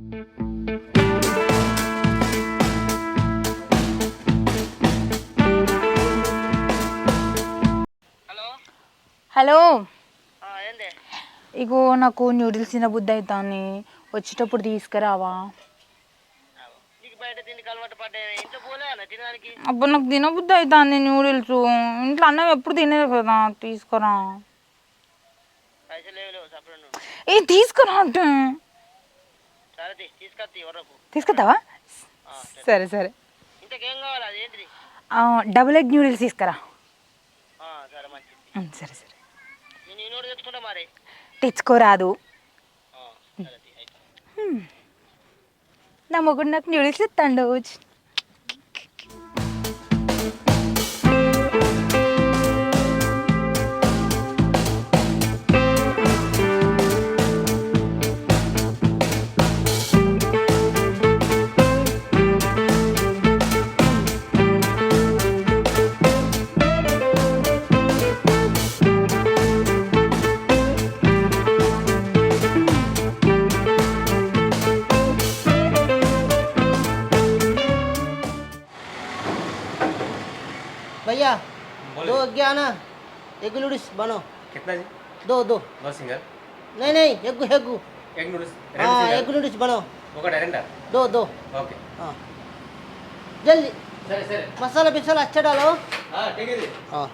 Hello ఇగో నాకు noodles తినబుద్ధి అవుతాను, వచ్చేటప్పుడు తీసుకురావా? అబ్బా నాకు తినబుద్ధి అవుతుంది న్యూడిల్స్, ఇంట్లో అన్నం ఎప్పుడు తినేది కదా, తీసుకురా. ఏ తీసుకురా అంటే తీసుకొస్తావా? సరే సరే, డబుల్ ఎగ్ న్యూడిల్స్ తీసుకురా. సరే సరే, తెచ్చుకోరాదు. నా మొగుడు నాకు న్యూడిల్స్ ఇస్తాడు. भैया दो क्या ना एग नूडल्स बनो। कितना जी? दो दो दो सिंगल? नहीं एग एग एग नूडल्स? हाँ एग नूडल्स बनो। दो दो ओके हाँ जल्दी। सर सर मसाला बिसाला अच्छा डालो। हाँ ठीक है जी। हाँ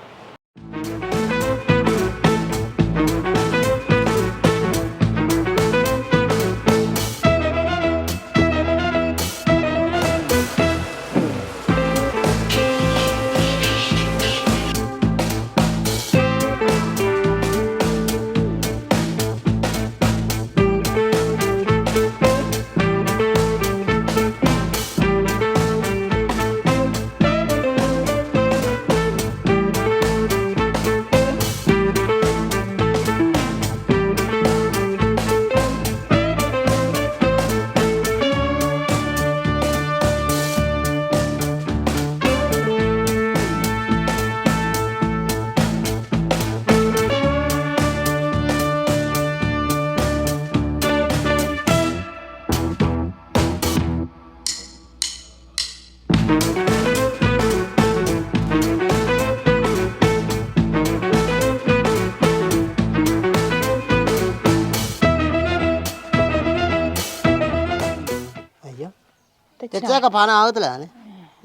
తెచ్చాక పాన ఆగుతులే అని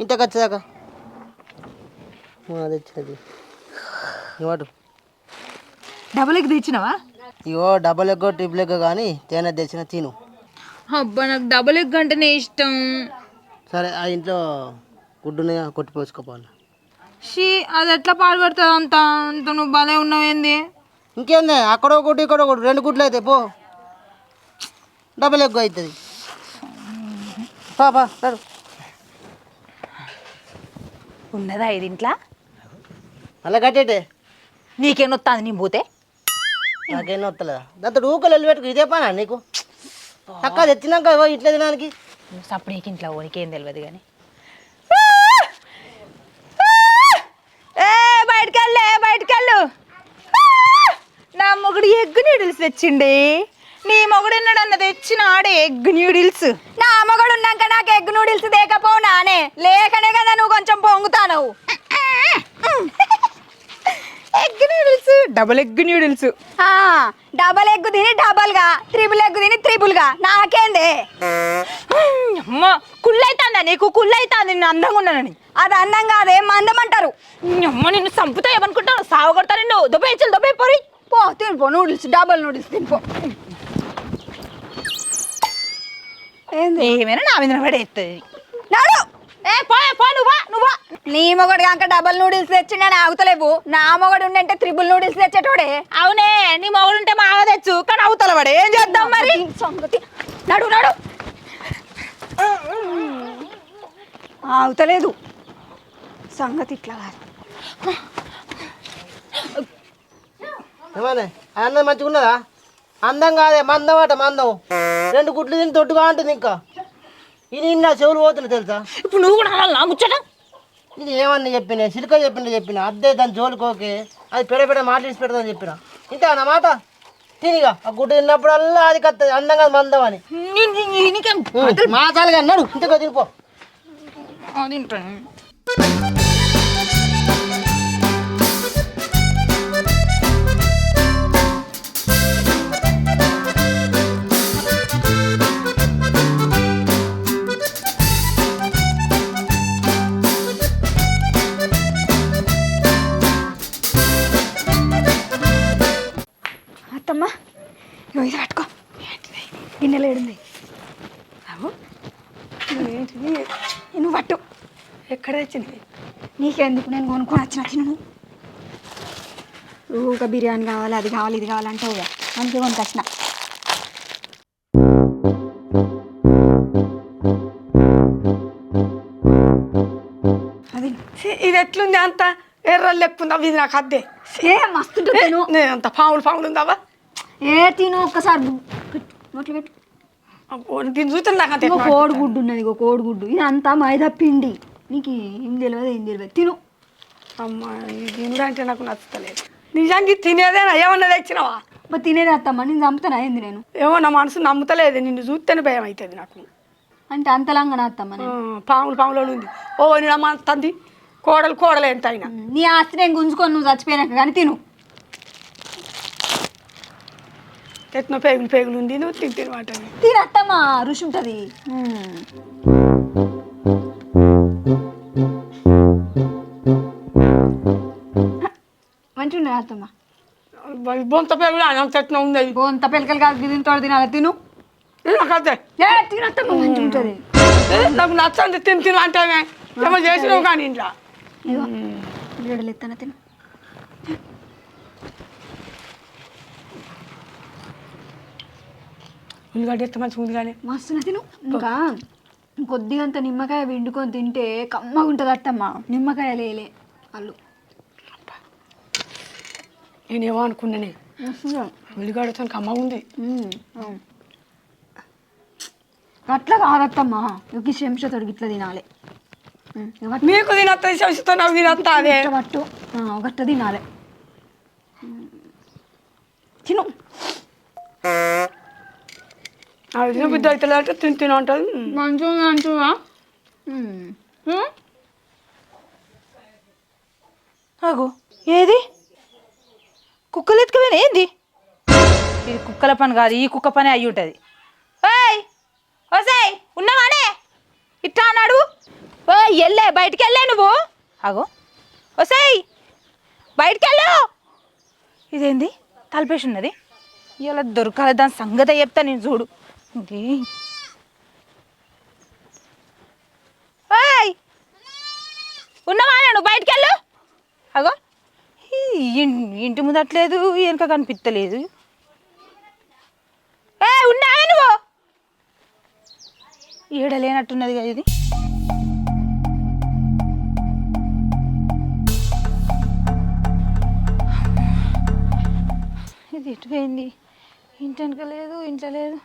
ఇంటికి వచ్చాక తెచ్చేది ఇవాడు డబుల్ ఎగ్ తెచ్చినావా? ఇగో డబల్ ఎగ్ ట్రిపుల్ ఎగ్ కానీ తేనె తెచ్చిన తిను. అబ్బా నాకు డబుల్ ఎగ్ అంటేనే ఇష్టం. సరే ఆ ఇంట్లో గుడ్డుని కొట్టిపోసుకోపోవాలి. షీ అది ఎట్లా పాడుపడుతుంది అంత అంత నువ్వు భలే ఉన్నావేంది? ఇంకేంది అక్కడ ఒకటి ఇక్కడ ఒకటి 2 గుడ్లు అయితే పో డబల్ ఎగ్ అవుతుంది. పాపా సరే ఉన్నదా ఇది ఇంట్లో? అలా కట్టేటే నీకేం వస్తుంది నీ పోతే? నాకేం వస్తలేదా దాంతో ఊకలు వెళ్ళి పెట్టుకు ఇదే పనా నీకు? చక్కగా తెచ్చినాక ఇట్లా తినడానికి సపరేకి ఇంట్లో ఓనికేం తెలియదు కానీ బయటకెళ్ళు. నా మొగుడు ఎగ్ న్యూడిల్స్ తెచ్చిండే. నీ మొగుడు ఎన్నడన్న తెచ్చినాడే ఎగ్ న్యూడిల్స్? నా మొగుడు ఉన్నాక నాకు ఎగ్ నూడిల్స్ దేకపోనానే, లేకనే కదా నువ్వు కొంచెం పొంగుతాను. Egg noodles, double egg noodles. Double egg తిని డబల్ గా, త్రిబుల్ ఎగ్ తిని త్రిబుల్ గా. నాకేందే అమ్మ కుళ్ళైతుందా నీకు? కుళ్ళైతుంది నేను అందంగా ఉన్నానని. అది అందం కాదే మందం అంటారు. అమ్మ నిన్ను చంపుతా ఏమనుకుంటావు? సాగు కొడతా నిన్ను. దొబ్బే పోరి పో తినిపో నూడిల్స్, డబల్ నూడిల్స్ తినిపో. ఏమైనా నా మీద పడేస్తుంది. నాడు నువ్వా నీ మొగడు కాక డబల్ నూడిల్స్ తెచ్చిండని ఆగుతలేవు. నా మొగడు ఉండంటే త్రిబుల్ నూడిల్స్ తెచ్చేటోడే. అవునే నీ మొగడు ఉంటే మావ తెచ్చు, కానీ అవుతల పడే. ఏం చేద్దాం మరి? సంగతి నడు ఆగుతలేదు సంగతి. ఇట్లా కాదు ఏమన్నా అన్నం మంచిగా ఉన్నదా? అందం కాదే మందం అట మందం. 2 గుడ్లు తిని తొట్టుగా ఉంటుంది. ఇంకా ఇది నా చెవులు పోతున్నా తెలుసా? ఇప్పుడు నువ్వు కూడా అలా ముచ్చట. ఇది ఏమన్నా చెప్పిన సిలిక చెప్పిన అద్దే దాని జోలికోకే, అది పెడ మాట్లాడి పెడతాని చెప్పిన. ఇంత నా మాట తినిగా ఆ గుడ్డు తిన్నప్పుడల్లా అది కత్తది అందం కాదు మందం అని. నీకేం మాసాలుగా అన్నాడు ఇంతగా తినిపో. అది తింటాను. అత్తమ్మ ఇగో ఇది పట్టుకో. గిన్నెలు ఏడుంది అవు ఏంటిది నువ్వు పట్టు. ఎక్కడ తెచ్చినవి? నీకెందుకు, నేను కొనుక్కొని వచ్చిన తిను. ఊక బిర్యానీ కావాలి, అది కావాలి, ఇది కావాలంటావు కదా, అందుకే కొనుక్కొచ్చిన. అది ఇది ఎట్లుంది అంత ఎర్రలు లెక్కుంది అవి నాకు అద్దే ఏ మస్తు తిను. నేను అంత పాములు ఉందావా ఏ తిను ఒక్కసారి నోట్లు పెట్టు. దీన్ని చూస్తే నాకు అంత ఇగో కోడిగుడ్డు ఉన్నది, ఇగో కోడిగుడ్డు. ఇది అంతా మైదా పిండి, నీకు ఏం తెలియదు ఏం తెలియదు. తిను. అమ్మా దీని అంటే నాకు నచ్చలేదు నిజానికి. తినేదేనా ఏమన్నా తెచ్చినావా? మరి తినేది అత్తమ్మ, నేను చంపుతాను అయింది. నేను ఏమో నా మనసు నమ్ముతలేదు, నిన్ను చూస్తేనే భయం అవుతుంది నాకు. అంటే అంతలాగా నా అత్తమ్మ నేను. పాములు ఉంది. ఓ నేను అమ్మ తంది కోడలు ఎంత అయినా. నీ ఆస్తి నేను గుంజుకొని నువ్వు చచ్చిపోయినాక కానీ తిను. ఎట్నో పేగులు ఉంది, నువ్వు తినమాట. తిను అత్తమ్మ, రుచి ఉంటుంది. మంచిగా ఉన్నది అత్తమ్మ. బొంత పేగులు అంత ఎట్లా ఉంది. బొంత పిల్లకలు కాదు, దీంతో తినాలి. తిను. నాకు అదే తిను అత్తమ్మ, మంచిగా ఉంటుంది. నాకు నచ్చండి తిను అంటే ఏమో చేసినావు కానీ ఇంట్లో. బ్రెడ్లు ఎత్తాను తిను. ఉల్లిగడ్డ ఎత్త మంచిగా ఉంది కానీ మస్తున్నా తిను. ఇంకా కొద్దిగా అంత నిమ్మకాయ పిండుకొని తింటే కమ్మగా ఉంటుంది అత్తమ్మ. నిమ్మకాయ లేలే వాళ్ళు. నేనేమో అనుకున్నానే ఉల్లిగడ్డతో కమ్మగా ఉంది. అట్లా కాదత్తమ్మ, ఒక చెంచాతో ఇట్లా తినాలి. మీకు తినత్తా శంశతో నాకు తినత్తా అదే పట్టు గట్ట తినాలి. తిను. అది తిన బుద్ధి అవుతుంది అంటే తిను ఉంటుంది. మంచిగా అగో ఏది కుక్కలు ఎత్తుకుపోయినా ఏంది? ఇది కుక్కల పని కాదు, ఈ కుక్క పని అయ్యి ఉంటుంది. ఓయ్ ఓసాయ్ ఉన్నావానే ఇట్లా అన్నాడు. ఓయ్ వెళ్ళే బయటికి వెళ్ళే నువ్వు. అగో ఓసాయ్ బయటికి వెళ్ళు. ఇదేంది తలపేసి ఉన్నది? ఇలా దొరకాలి, దాని సంగతి చెప్తా నేను చూడు. ఇది ఓయ్ ఉన్నావానే నువ్వు బయటికి వెళ్ళు. అగో ఇంటి ముందట్లేదు, వెనక కనిపిస్తలేదు. ఏ ఉన్నావే నువ్వు? ఈడలేనట్టున్నది కదా ఇది. ఇది ఎటుపోయింది? ఇంటి వెనక లేదు, ఇంట్లో లేదు.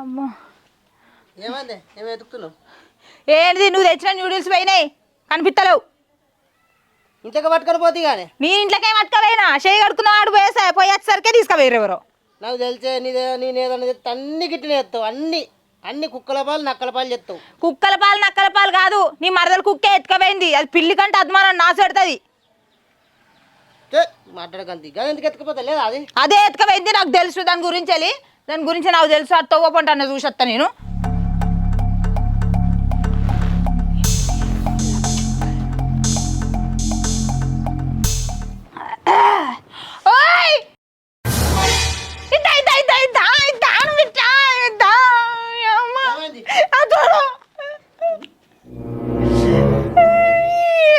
అమ్మా ఏమైంది? ఏమి వెతుకుతున్నావు? ఏంటిది? నువ్వు తెచ్చిన న్యూడిల్స్ పోయినాయి, కనిపిస్తలేవు. ఇంతకు పట్టుకొని పోతే కానీ నీ ఇంట్లోకే పట్టుకపోయినా చేయి కడుక్కున్నాడు పోయేసరికే తీసుకుపోయారు ఎవరో. నాకు తెలిసే నేనేదన్నా చెప్తే అన్ని గిట్టిన చెప్తావు. అన్ని కుక్కల పాలు నక్కల పాలు చెప్తావు. కుక్కల పాలు నక్కల పాలు కాదు, నీ మరదలు కుక్కే ఎత్తుకపోయింది. అది పిల్లి కంటే అద్మానం నాసెడుతుంది. మాట్లాడకంతి కానీ ఎందుకు ఎత్తుకపోతా లేదా? అది అదే ఎత్తుకపోయింది, నాకు తెలుసు. దాని గురించి నాకు తెలుసు. అది తవ్వపంట చూసొస్తా నేను.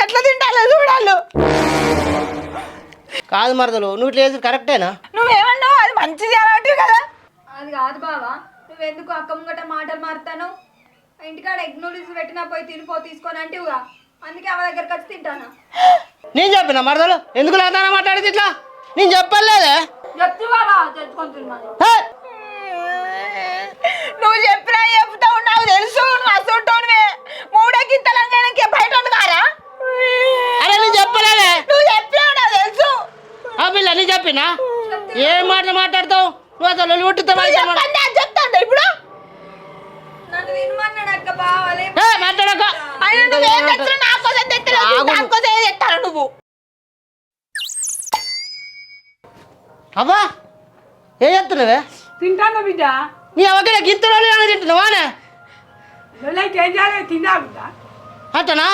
ఎట్లా తింటాలో చూడాలి. కాదు మరదలు, నువ్వు ఇట్లా చేసి కరెక్టేనా? నువ్వేమన్నావు? అది మంచిది అన్నట్టు కదా. అది కాదు బావా, నువ్వెందుకు అక్క ముంగట మాటలు మారుతాను? ఇంటికాడ ఎగ్ నూడిల్స్ పెట్టినా పోయి తీసుకొని అంటేవుగా, అందుకే అవ దగ్గరకు వచ్చి తింటాను. నేను చెప్పిన మరదలు ఎందుకు లేదా మాట్లాడేది ఇట్లా? నేను చెప్పలేదే. చెప్తూ బావా తెచ్చుకొని తిన్నాను. నువ్వు చెప్పినా చెప్తావు, నాకు తెలుసు. నువ్వు అసలుంటోనివే. మూడే గింతలంగా బయట ఉండగారా? అరే నేను చెప్పలేదే. నువ్వు చెప్పినావు, నాకు తెలుసు. ఆ పిల్ల నేను చెప్పినా? ఏం మాటలు మాట్లాడతావు? నువ్వు అసలు కొట్టుతావా చెప్తాందా ఇప్పుడు నన్ను తినమన్నాడు అక్క బావాలి మాట్లాడక ఆయన నువ్వేం తెచ్చినా నా కోసం తెచ్చలేదు దానికోసం ఏది తెస్తాను నువ్వు అబ్బా ఏం చెప్తున్నావే తింటాను బిడ్డ నీ అవకి గింతలో తింటున్నావానే నువ్వులైతే ఏం చేయాలి తిన్నా బిడ్డ అంటనా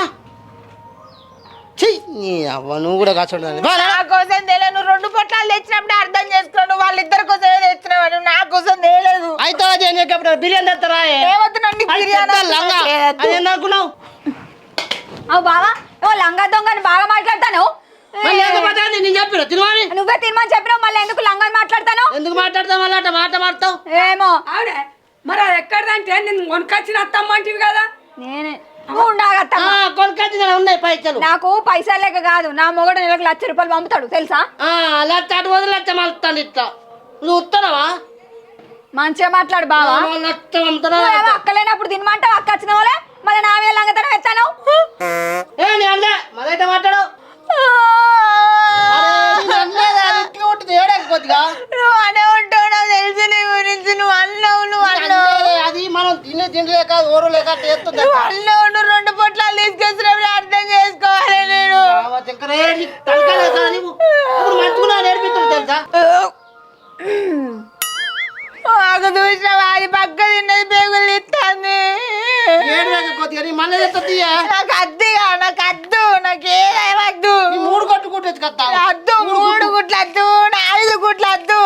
ఛీ నీ అవ్వ నువ్వు కూడా కాచుండదు నా కోసం తేలేదు నువ్వు 2 పొట్లాలు తెచ్చినప్పుడు అర్థం చేసుకున్నావు వాళ్ళిద్దరి కోసం తెచ్చినావు నువ్వు నా కోసం తేలేదు అయితే అది ఏం చెప్పినప్పుడు బిర్యానీ తెస్తారా ఏమవుతుందండి అది ఏం అనుకున్నావు అవు బావా ఓ లంగా దొంగని బాగా మాట్లాడతాను నేను చెప్పిన తినవాని నువ్వే తినమని చెప్పినావు మళ్ళీ ఎందుకు లంగాని మాట్లాడతాను ఎందుకు మాట్లాడతావు మళ్ళీ అట్ట మాట మారుతావు ఏమో అవునే మరి అది ఎక్కడదంటే నేను కొనుకొచ్చిన అత్తమ్మంటివి కదా నేనే నువ్వు ఉండాగత్తమ్మ. కొనుకొచ్చి ఉన్నాయి పైసలు నాకు పైసలు లేక కాదు నా మొగడు నెలకు 1,00,000 రూపాయలు పంపుతాడు తెలుసా లచ్చ అటు వదిలి లచ్చ మలుతాను ఇట్లా నువ్వు ఉత్తనవా మంచిగా మాట్లాడు బావా లచ్చ పంపుతానా నువ్వేమో అక్కలేనప్పుడు తినమంటావు అక్క వచ్చిన వాళ్ళే మళ్ళీ నా మీద లంగతనం ఎత్తాను ఏ నీ అల్లే మళ్ళీ మాట్లాడు కొద్దిగా నువ్వు అనే ఉంటావు నాకు తెలుసు నీ గురించి నువ్వు అన్నావు అది మనం తినలేక ఓరు లేక చేస్తుంది నువ్వు 2 పొట్లాలు తీసుకొచ్చినప్పుడు అర్థం చేసుకోవాలి నేను ఇప్పుడు మంచుకున్నా నేర్పిస్తుంది తెలుసా నాకు చూసినావా అది పక్క తిన్నది పేగులు ఇస్తాంది కొద్దిగా నీ మళ్ళీ చెప్తా నాకు అద్దుగా నాకు అద్దు నాకు ఏదైవద్దు 3 కొట్టుకుంటే కత్తా అద్దు 3 గుట్లు అద్దు 4 గుట్లు అద్దు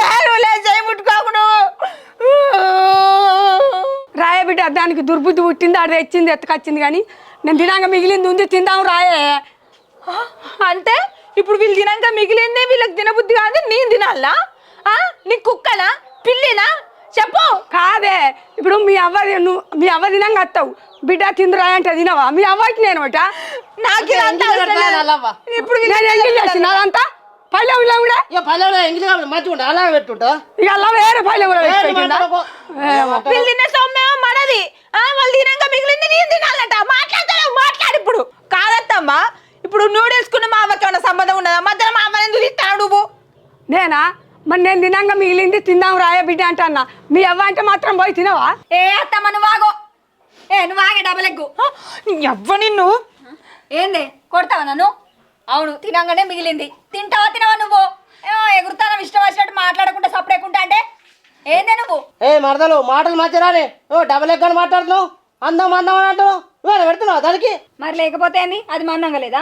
లేదు లేదు చేయి ముట్టుకోకు నువ్వు రాయే బిడ్డ దానికి దుర్బుద్ధి పుట్టింది ఆడ తెచ్చింది ఎత్తుకొచ్చింది కానీ నేను తినాక మిగిలింది ఉంది తిందాం రాయే అంటే ఇప్పుడు వీళ్ళు తినాక మిగిలిందే వీళ్ళకి తినబుద్ధి కాదు నేను తినాలా నీ కుక్కనా పిల్లినా చెప్పు కాదే ఇప్పుడు మీ అవ్వ తినంగా వస్తావు బిడ్డ తిందు రాయ అంటే తినవా మీ అవ్వకి నేను ఒకట నాకు ఇదంతా అవసరం లేదు. ఇప్పుడు నేను ఎంగిల్ చేసిన అదంతా పల్లె కూడా పల్లెలో ఎంగిలి మంచిగా అలా పెట్టుంటా ఇక అలా వేరే పల్లె వీళ్ళు తిన్న సొమ్మేమో మనది వాళ్ళు తినాక మిగిలింది నేను తినాలంట మాట్లాడతావు మాట్లాడు ఇప్పుడు కాదత్తమ్మా ఇప్పుడు నూడిల్స్ కున్న మా అవ్వకి ఏమైనా సంబంధం ఉన్నదా మధ్యలో మా అవ్వని ఎందుకు ఇస్తాను నువ్వు నేనా మరి నేను తినంగా మిగిలింది తిందాం రాయ బిడ్డ అంటే అన్న మీ అవ్వ అంటే మాత్రం పోయి తినవా ఏ అత్తమ్మ నువ్వు ఆగో నువ్వు ఆగే డబల్ ఎగ్గు ఎవ్వ నిన్ను ఏంది కొడతావా నన్ను అవును తినంగానే మిగిలింది తింటావా తినవా నువ్వు ఏమో ఎగురుతానం ఇష్టం వచ్చినట్టు మాట్లాడకుండా సపరేకుంటా అంటే ఏందే నువ్వు మరదలు మాటలు మంచిరానే డబల్ ఎక్కని మాట్లాడుతున్నావు అందం అందం అని అంటావు నువ్వు పెడుతున్నావు దానికి మరి లేకపోతే ఏంది అది మందంగా లేదా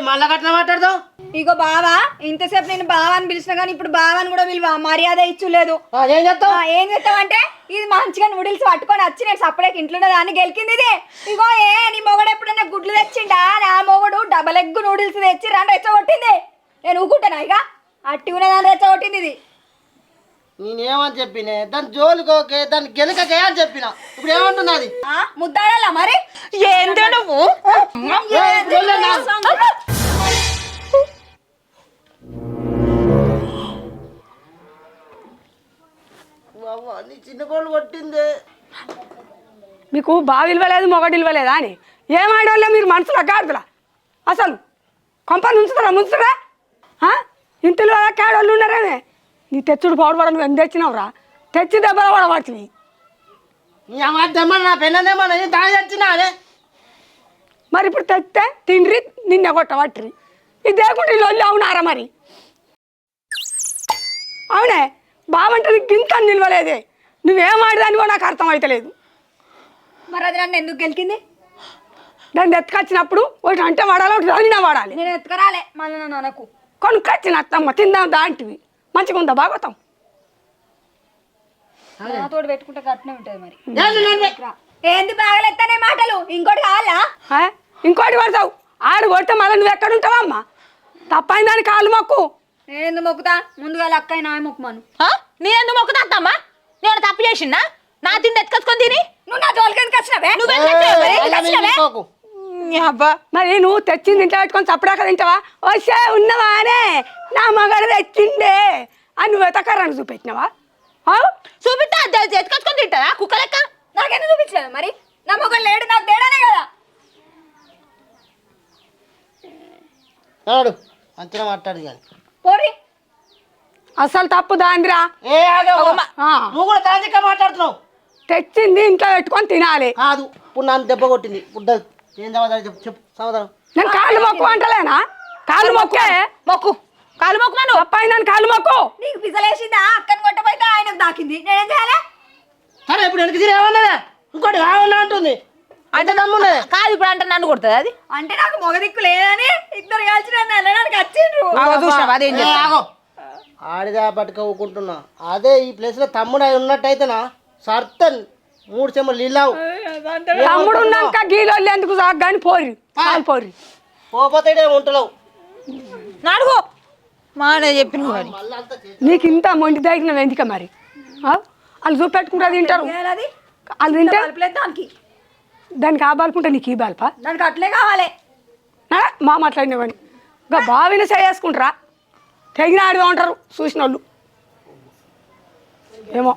మళ్ళా కట్టిన మాట్లాడతావు ఇగో బావా ఇంతసేపు నేను బావా అని పిలిచిన కానీ ఇప్పుడు బావాని కూడా విలువ మర్యాద ఇచ్చులేదు ఏం చేస్తావు ఏం చేస్తావంటే ఇది మంచిగా నూడిల్స్ పట్టుకొని వచ్చి నేను సపరేట్ ఇంట్లో దాన్ని గెలికింది ఇది ఇగో నీ మొగడు ఎప్పుడన్నా గుడ్లు తెచ్చిండా నా మొగడు డబల్ ఎగ్ నూడిల్స్ తెచ్చి రాని రెచ్చగొట్టింది నేను ఊకుంటానా ఇక అట్టి ఉన్నదాన్ని రెచ్చగొట్టింది ఇది నేనేమని చెప్పినే దాని జోలికోకే దాన్ని గెలకకే అని చెప్పిన ఇప్పుడు ఏమంటున్నది ముద్దాడాలా మరి ఏందో నువ్వు చిన్న కోళ్ళు కొట్టింది మీకు బావి ఇవ్వలేదు మొగడు ఇవ్వలేదా అని ఏం ఆడవాళ్ళో మీరు మనసులో గాడుతులా అసలు కొంపలు ఉంచుతారా ఇంటిలో కేడవాళ్ళు ఉన్నారేమే నీ తెచ్చుడు పౌడబడ నువ్వు ఎంత తెచ్చినావురా తెచ్చి దెబ్బలు పడబడుతుంది నీ అమ్మ నా పెళ్ళనేమన్నా దాని తెచ్చినా అదే మరి ఇప్పుడు తెస్తే తిండ్రి నిన్న కొట్టబట్టిరి ఇది లేకుంటే ఇల్లు అవునారా మరి అవునే బావంటే నీకు ఇంత నిలవలేదే నువ్వేం ఆడదానివో నాకు అర్థం అవుతలేదు మరి అది నన్ను ఎందుకు గెలికింది దాన్ని ఎత్తుకొచ్చినప్పుడు ఒకటి అంటే వాడాలి ఒకటి అన్నా వాడాలి నేను ఎత్తుకరాలే మళ్ళీ నన్ను అనకు కొనుక్కొచ్చిన అత్తమ్మ తిందాం దాంటివి మంచిగా ఉందా భాగవతం నాతోటి పెట్టుకుంటే కట్నే ఉంటుంది మరి ఏంది బాగలేస్తానే మాటలు ఇంకోటి కావాలా ఇంకోటి పడతావు ఆడు కొడితే మళ్ళీ నువ్వు ఎక్కడ ఉంటావా అమ్మ తప్పైన దాని కాళ్ళు మొక్కు నేను మొక్కుతా ముందుగా అక్కయ్య నా మొక్కుమాను నీ ఎందుకు మొక్కుతా అత్తమ్మా నేను తప్పు చేసిందా నా తిండి ఎత్తుకొచ్చుకొని తిని నువ్వు నా జోలికి ఎందుకు వచ్చినావే అబ్బా మరి నువ్వు తెచ్చింది ఇంట్లో పెట్టుకొని చప్పడాక తింటావా వచ్చే ఉన్నవా అనే నా మగడు తెచ్చిండే అని నువ్వు ఎతకరాన్ని చూపెట్టినావా చూపిస్తా ఎత్తుకొచ్చుకొని తింటారా కుక్క లెక్క నాకెందుకు చూపించలేదు మరి నా మొగలు లేడు నాకు తేడానే కదా మంచిగా మాట్లాడు కానీ పోరి అసలు తప్పు దాందిరా. ఏ ఆగవు. ఆ, నువ్వు కూడా తాంజిక్క మాట్లాడుతున్నావు. తెచ్చింది ఇంట్లో పెట్టుకొని తినాలి. కాదు ఇప్పుడు నన్ను దెబ్బ కొట్టింది. ఇప్పుడు ఏం సమాధానం చెప్పు, చెప్పు సమాధానం. నేను కాళ్ళు మొక్కు అంటలేనా? కాళ్ళు మొక్కే. మొక్కు కాలు మొక్కు మను. తప్పైందని కాళ్ళు మొక్కు. నీకు పిసలేసిందా? అక్కని కొట్టబోయితే ఆయనకు దాకింది, నేనేం చేయాలి? సరే ఇప్పుడు వెనక్కి తిరిగి ఏమన్నదా? ఇంకోటి కావాలన్నా అంటుంది. అంటే దమ్మున్నదే. కాదు ఇప్పుడు అంటే నన్ను కొడుతుంది అది. అంటే నాకు మొగ దిక్కు లేదని ఇద్దరు కలిసి నన్ను వెళ్ళడానికి వచ్చిండ్రు. చూసినావా అదేం ఏ, చేస్తా? ఆగో. ఆడిదా పట్టుకోకుంటున్నా. అదే ఈ ప్లేస్ లో తమ్ముడు అయి ఉన్నట్టయితేనా సర్తన్ 3 చెమ్మలు నీళ్ళావు. తమ్ముడు ఉన్నాక గీలోళ్ళు ఎందుకు సాగు కానీ పోరి పోరి. పోతే ఉంటలేవు. నాడుగో మా అన్న చెప్పిన కానీ నీకు ఇంత మొండి దగ్గర ఎందుక మరి? వాళ్ళు చూపెట్టుకుంటా తింటారు. చేయాలి వాళ్ళు తింటే బల్పులేదు దానికి, దానికి ఆ బాల్పుంటే నీకు ఈ బాల్పా? దానికి అట్లే కావాలి. మా మాట్లాడినవని ఇంకా బావిన చేసుకుంటారా? తెగిన ఆడిగా ఉంటారు చూసిన వాళ్ళు ఏమో.